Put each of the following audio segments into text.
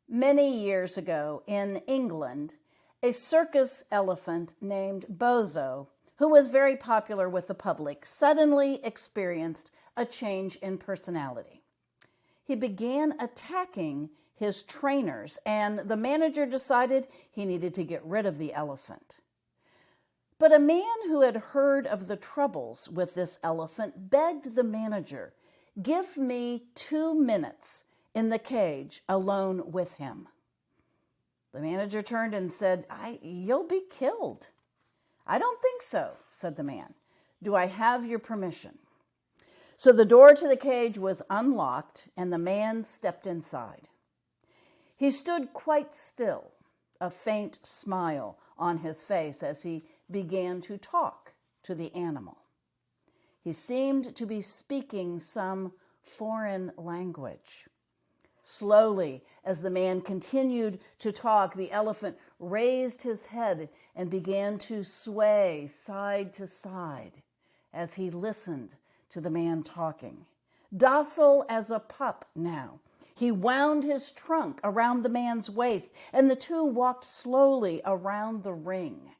Many years ago in England, a circus elephant named Bozo, who was very popular with the public, suddenly experienced a change in personality. He began attacking his trainers, and the manager decided he needed to get rid of the elephant. But a man who had heard of the troubles with this elephant begged the manager, "Give me 2 minutes in the cage alone with him." The manager turned and said, "You'll be killed." "I don't think so," said the man. "Do I have your permission?" So the door to the cage was unlocked, and the man stepped inside. He stood quite still, a faint smile on his face as he began to talk to the animal. He seemed to be speaking some foreign language. Slowly, as the man continued to talk, the elephant raised his head and began to sway side to side as he listened to the man talking. Docile as a pup now, he wound his trunk around the man's waist, and the two walked slowly around the ring.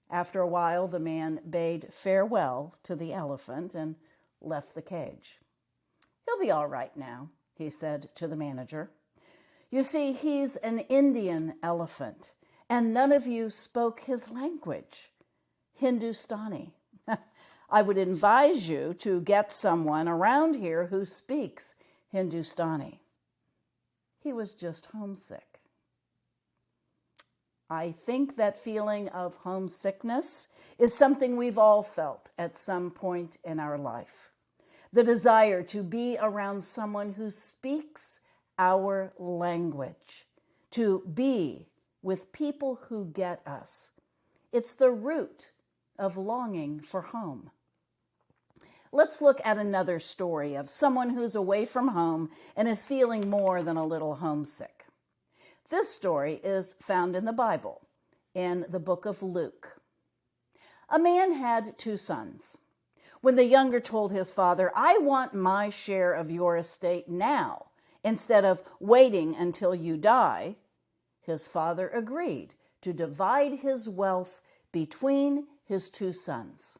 After a while, the man bade farewell to the elephant and left the cage. "He'll be all right now," he said to the manager. "You see, he's an Indian elephant, and none of you spoke his language, Hindustani. I would advise you to get someone around here who speaks Hindustani." He was just homesick. I think that feeling of homesickness is something we've all felt at some point in our life. The desire to be around someone who speaks our language, to be with people who get us. It's the root of longing for home. Let's look at another story of someone who's away from home and is feeling more than a little homesick. This story is found in the Bible, in the book of Luke. A man had 2 sons. When the younger told his father, "I want my share of your estate now, instead of waiting until you die," his father agreed to divide his wealth between his 2 sons.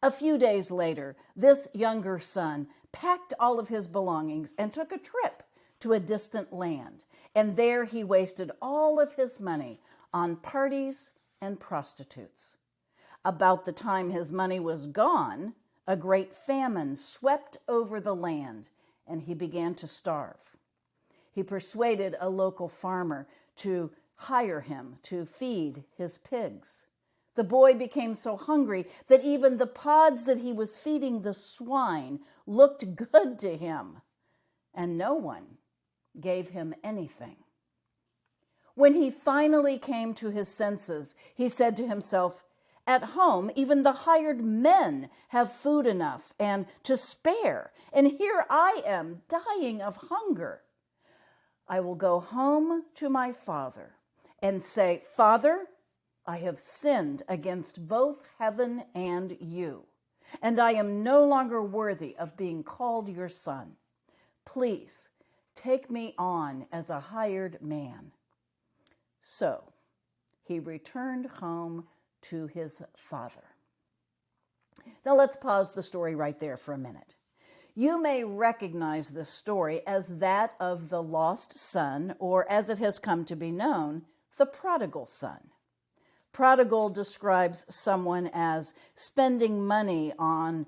A few days later, this younger son packed all of his belongings and took a trip to a distant land, and there he wasted all of his money on parties and prostitutes. About the time his money was gone, a great famine swept over the land, and he began to starve. He persuaded a local farmer to hire him to feed his pigs. The boy became so hungry that even the pods that he was feeding the swine looked good to him, and no one gave him anything. When he finally came to his senses, he said to himself, "At home, even the hired men have food enough and to spare, and here I am dying of hunger. I will go home to my father and say, 'Father, I have sinned against both heaven and you, and I am no longer worthy of being called your son. Please take me on as a hired man.'" So he returned home to his father. Now let's pause the story right there for a minute. You may recognize this story as that of the lost son, or as it has come to be known, the prodigal son. Prodigal describes someone as spending money on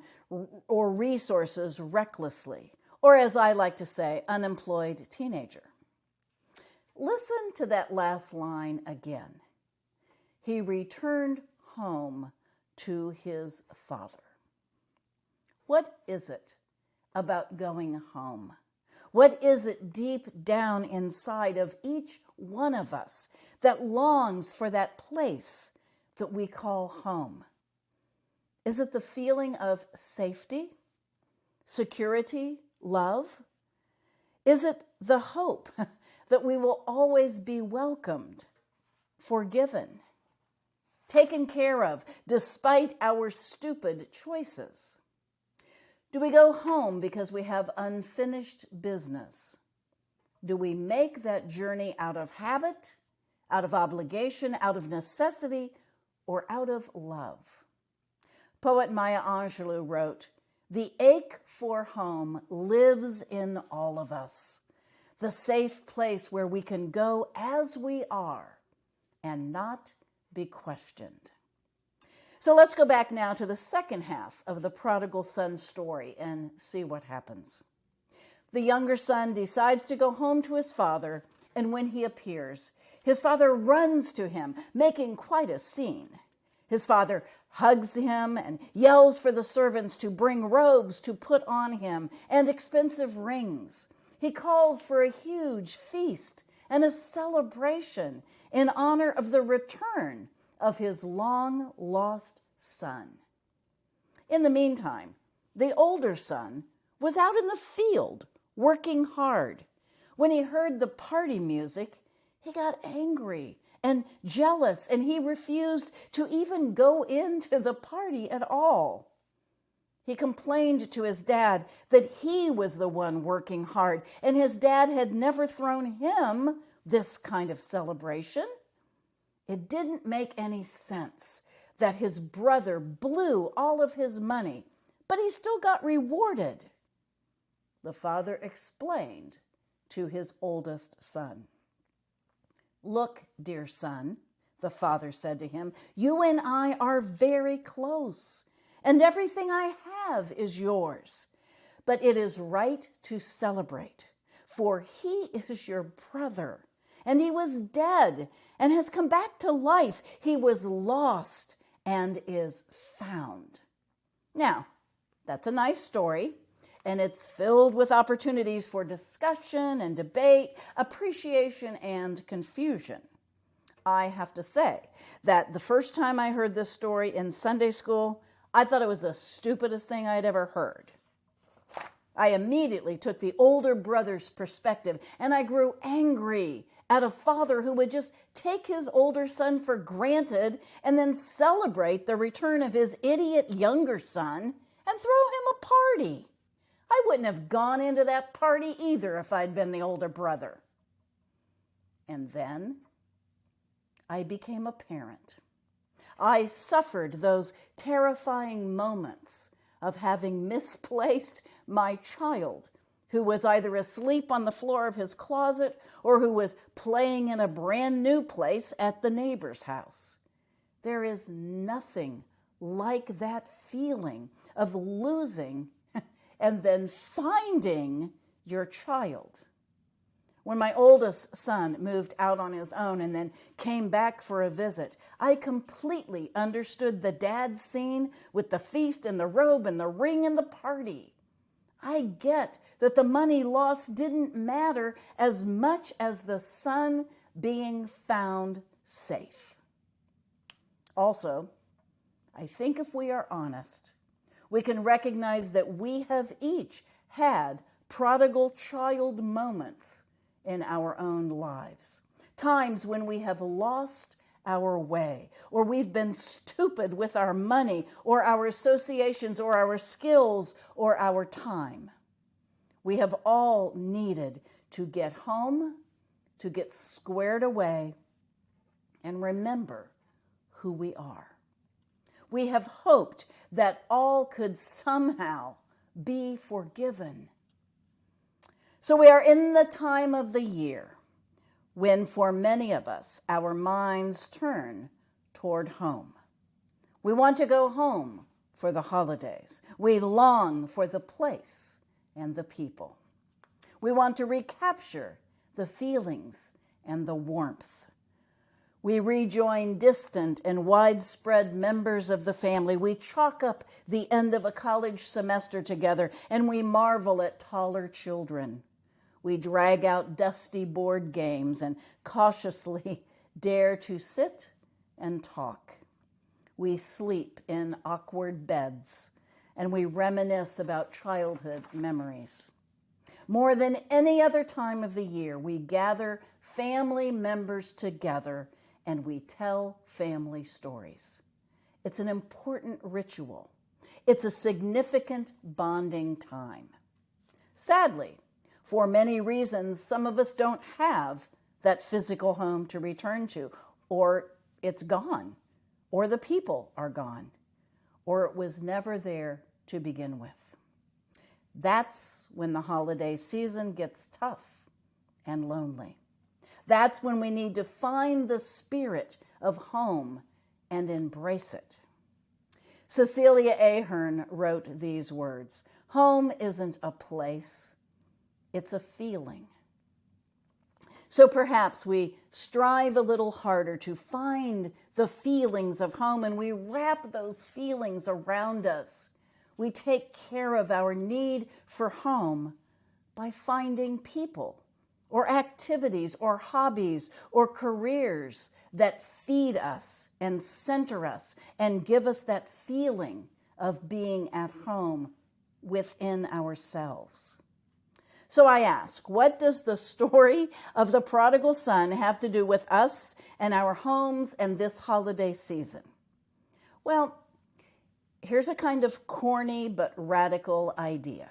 or resources recklessly, or as I like to say, unemployed teenager. Listen to that last line again. He returned home to his father. What is it about going home? What is it deep down inside of each one of us that longs for that place that we call home? Is it the feeling of safety, security, love? Is it the hope that we will always be welcomed, forgiven, taken care of despite our stupid choices? Do we go home because we have unfinished business? Do we make that journey out of habit, out of obligation, out of necessity, or out of love? Poet Maya Angelou wrote, "The ache for home lives in all of us, the safe place where we can go as we are and not be questioned." So let's go back now to the second half of the prodigal son story and see what happens. The younger son decides to go home to his father, and when he appears, his father runs to him, making quite a scene. His father hugs him and yells for the servants to bring robes to put on him and expensive rings. He calls for a huge feast and a celebration in honor of the return of his long-lost son. In the meantime, the older son was out in the field working hard. When he heard the party music, he got angry and jealous, and he refused to even go into the party at all. He complained to his dad that he was the one working hard, and his dad had never thrown him this kind of celebration. It didn't make any sense that his brother blew all of his money, but he still got rewarded. The father explained to his oldest son. "Look, dear son," the father said to him, "you and I are very close, and everything I have is yours. But it is right to celebrate, for he is your brother, and he was dead and has come back to life. He was lost and is found." Now, that's a nice story, and it's filled with opportunities for discussion and debate, appreciation and confusion. I have to say that the first time I heard this story in Sunday school, I thought it was the stupidest thing I'd ever heard. I immediately took the older brother's perspective, and I grew angry at a father who would just take his older son for granted and then celebrate the return of his idiot younger son and throw him a party. I wouldn't have gone into that party either if I'd been the older brother. And then I became a parent. I suffered those terrifying moments of having misplaced my child, who was either asleep on the floor of his closet or who was playing in a brand new place at the neighbor's house. There is nothing like that feeling of losing and then finding your child. When my oldest son moved out on his own and then came back for a visit, I completely understood the dad scene with the feast and the robe and the ring and the party. I get that the money lost didn't matter as much as the son being found safe. Also, I think if we are honest, we can recognize that we have each had prodigal child moments in our own lives. Times when we have lost our way, or we've been stupid with our money, or our associations, or our skills, or our time. We have all needed to get home, to get squared away, and remember who we are. We have hoped that all could somehow be forgiven. So we are in the time of the year when, for many of us, our minds turn toward home. We want to go home for the holidays. We long for the place and the people. We want to recapture the feelings and the warmth. We rejoin distant and widespread members of the family. We chalk up the end of a college semester together, and we marvel at taller children. We drag out dusty board games and cautiously dare to sit and talk. We sleep in awkward beds, and we reminisce about childhood memories. More than any other time of the year, we gather family members together and we tell family stories. It's an important ritual. It's a significant bonding time. Sadly, For many reasons, some of us don't have that physical home to return to, or it's gone, or the people are gone, or it was never there to begin with. That's when the holiday season gets tough and lonely. That's when we need to find the spirit of home and embrace it. Cecilia Ahern wrote these words: "Home isn't a place, it's a feeling." So perhaps we strive a little harder to find the feelings of home, and we wrap those feelings around us. We take care of our need for home by finding people or activities or hobbies or careers that feed us and center us and give us that feeling of being at home within ourselves. So I ask, what does the story of the prodigal son have to do with us and our homes and this holiday season? Well, here's a kind of corny but radical idea.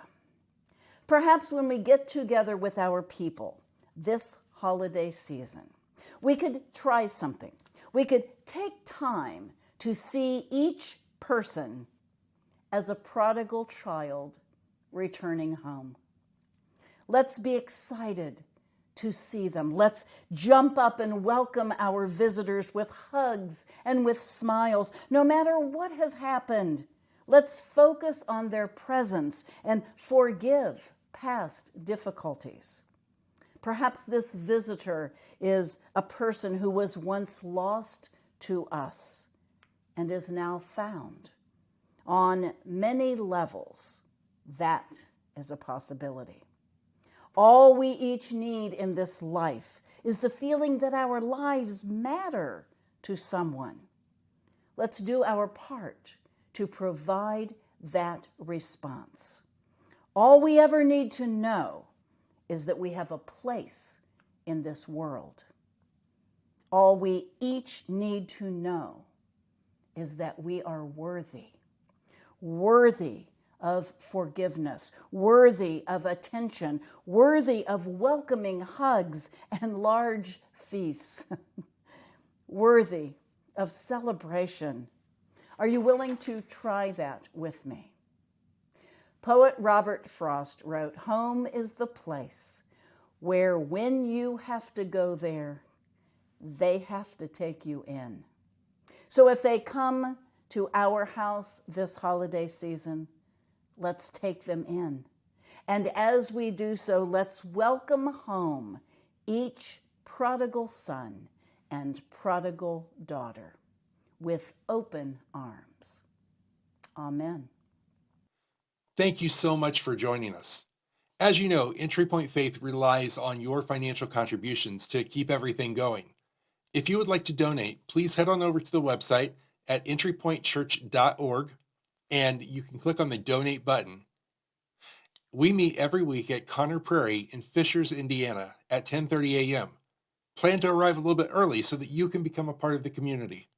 Perhaps when we get together with our people this holiday season, we could try something. We could take time to see each person as a prodigal child returning home. Let's be excited to see them. Let's jump up and welcome our visitors with hugs and with smiles. No matter what has happened, let's focus on their presence and forgive past difficulties. Perhaps this visitor is a person who was once lost to us and is now found. On many levels, that is a possibility. All we each need in this life is the feeling that our lives matter to someone. Let's do our part to provide that response. All we ever need to know is that we have a place in this world. All we each need to know is that we are worthy of forgiveness, worthy of attention, worthy of welcoming hugs and large feasts, worthy of celebration. Are you willing to try that with me? Poet Robert Frost wrote, "Home is the place where when you have to go there, they have to take you in." So if they come to our house this holiday season, let's take them in. And as we do so, let's welcome home each prodigal son and prodigal daughter with open arms. Amen. Thank you so much for joining us. As you know, Entry Point Faith relies on your financial contributions to keep everything going. If you would like to donate, please head on over to the website at entrypointchurch.org, and you can click on the donate button. We meet every week at Conner Prairie in Fishers, Indiana at 10:30 a.m. Plan to arrive a little bit early so that you can become a part of the community.